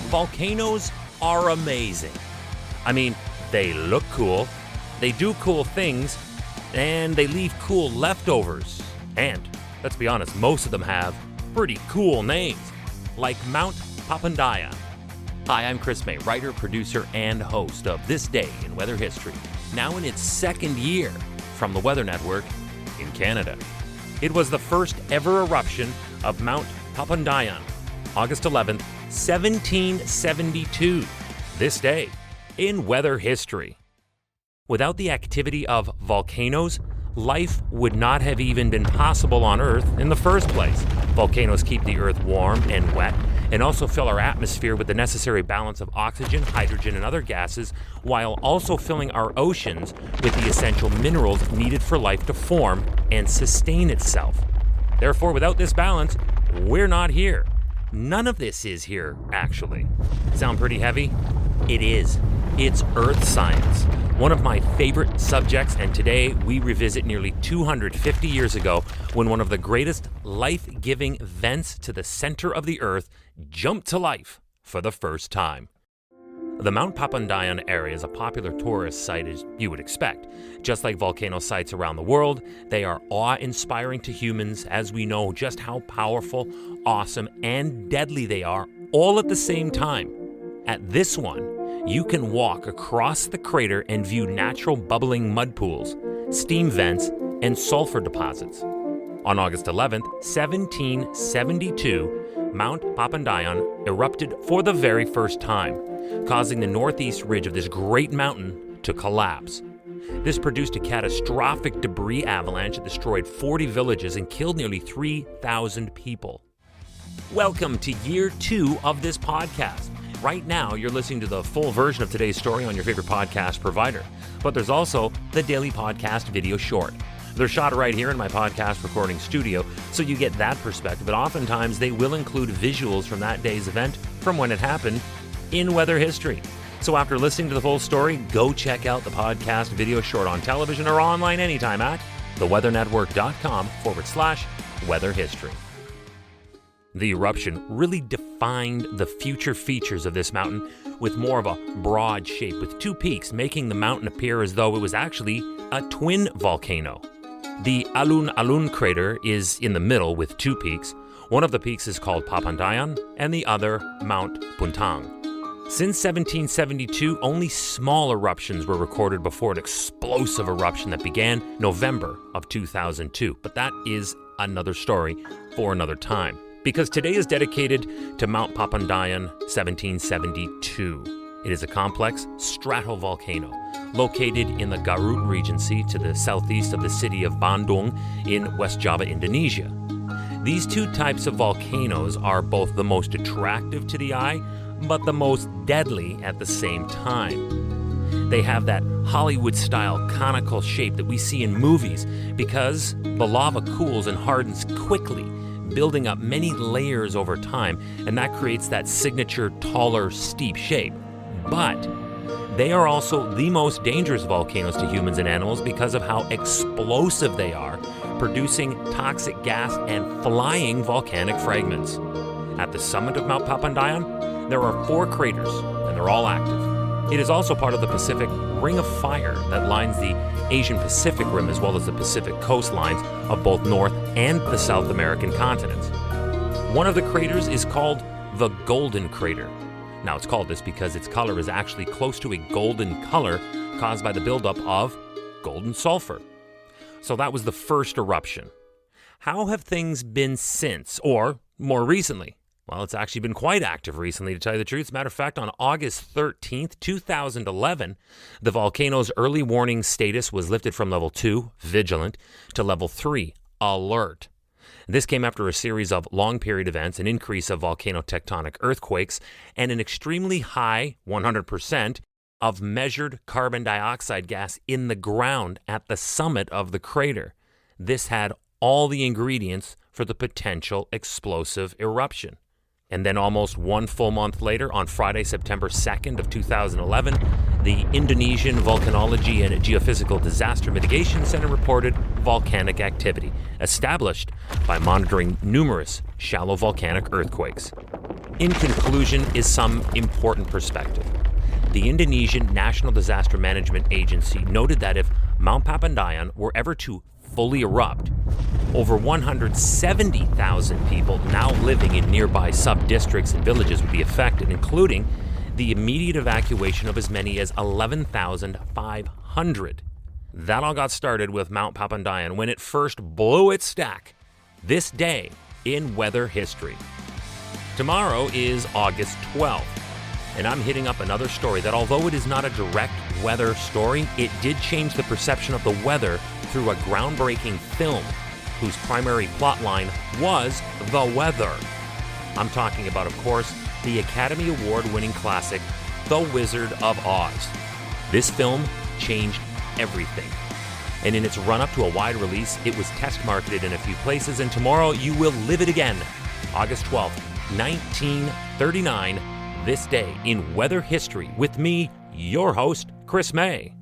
Volcanoes are amazing. I mean, they look cool, they do cool things, and they leave cool leftovers. And, let's be honest, most of them have pretty cool names, like Mount Papandayan. Hi, I'm Chris May, writer, producer, and host of This Day in Weather History, now in its second year from the Weather Network in Canada. It was the first ever eruption of Mount Papandayan, August 11th, 1772. This day in weather history. Without the activity of volcanoes, life would not have even been possible on Earth in the first place. Volcanoes keep the Earth warm and wet, and also fill our atmosphere with the necessary balance of oxygen, hydrogen, and other gases, while also filling our oceans with the essential minerals needed for life to form and sustain itself. Therefore, without this balance, we're not here. None of this is here, actually. Sound pretty heavy? It is. It's Earth science, one of my favorite subjects, and today we revisit nearly 250 years ago when one of the greatest life-giving events to the center of the Earth jumped to life for the first time. The Mount Papandayan area is a popular tourist site, as you would expect. Just like volcano sites around the world, they are awe-inspiring to humans as we know just how powerful, awesome, and deadly they are all at the same time. At this one, you can walk across the crater and view natural bubbling mud pools, steam vents, and sulfur deposits. On August 11th, 1772, Mount Papandayan erupted for the very first time, causing the northeast ridge of this great mountain to collapse. This produced a catastrophic debris avalanche that destroyed 40 villages and killed nearly 3,000 people. Welcome to year 2 of this podcast. Right now, you're listening to the full version of today's story on your favorite podcast provider. But there's also the daily podcast video short. They're shot right here in my podcast recording studio, so you get that perspective. But oftentimes, they will include visuals from that day's event, from when it happened, in weather history. So after listening to the full story, go check out the podcast video short on television or online anytime at theweathernetwork.com/weather history. The eruption really defined the future features of this mountain with more of a broad shape with 2 peaks, making the mountain appear as though it was actually a twin volcano. The Alun Alun crater is in the middle with 2 peaks. One of the peaks is called Papandayan and the other Mount Puntang. Since 1772, only small eruptions were recorded before an explosive eruption that began November of 2002. But that is another story for another time. Because today is dedicated to Mount Papandayan 1772. It is a complex stratovolcano located in the Garut Regency to the southeast of the city of Bandung in West Java, Indonesia. These 2 types of volcanoes are both the most attractive to the eye, but the most deadly at the same time. They have that Hollywood-style conical shape that we see in movies because the lava cools and hardens quickly, building up many layers over time, and that creates that signature taller, steep shape. But they are also the most dangerous volcanoes to humans and animals because of how explosive they are, producing toxic gas and flying volcanic fragments. At the summit of Mount Papandayan, there are 4 craters, and they're all active. It is also part of the Pacific Ring of Fire that lines the Asian Pacific Rim as well as the Pacific coastlines of both North and the South American continents. One of the craters is called the Golden Crater. Now, it's called this because its color is actually close to a golden color caused by the buildup of golden sulfur. So that was the first eruption. How have things been since, or more recently? Well, it's actually been quite active recently, to tell you the truth. As a matter of fact, on August 13th, 2011, the volcano's early warning status was lifted from level 2, vigilant, to level 3, alert. This came after a series of long-period events, an increase of volcano-tectonic earthquakes, and an extremely high, 100%, of measured carbon dioxide gas in the ground at the summit of the crater. This had all the ingredients for the potential explosive eruption. And then almost 1 full month later, on Friday, September 2nd of 2011, the Indonesian Volcanology and Geophysical Disaster Mitigation Center reported volcanic activity, established by monitoring numerous shallow volcanic earthquakes. In conclusion is some important perspective. The Indonesian National Disaster Management Agency noted that if Mount Papandayan were ever to fully erupt, over 170,000 people now living in nearby sub-districts and villages would be affected, including the immediate evacuation of as many as 11,500. That all got started with Mount Papandayan when it first blew its stack, this day in weather history. Tomorrow is August 12th, and I'm hitting up another story that, although it is not a direct weather story, it did change the perception of the weather through a groundbreaking film whose primary plotline was the weather. I'm talking about, of course, the Academy Award-winning classic, The Wizard of Oz. This film changed everything. And in its run-up to a wide release, it was test-marketed in a few places, and tomorrow you will live it again. August 12th, 1939, this day in weather history with me, your host, Chris May.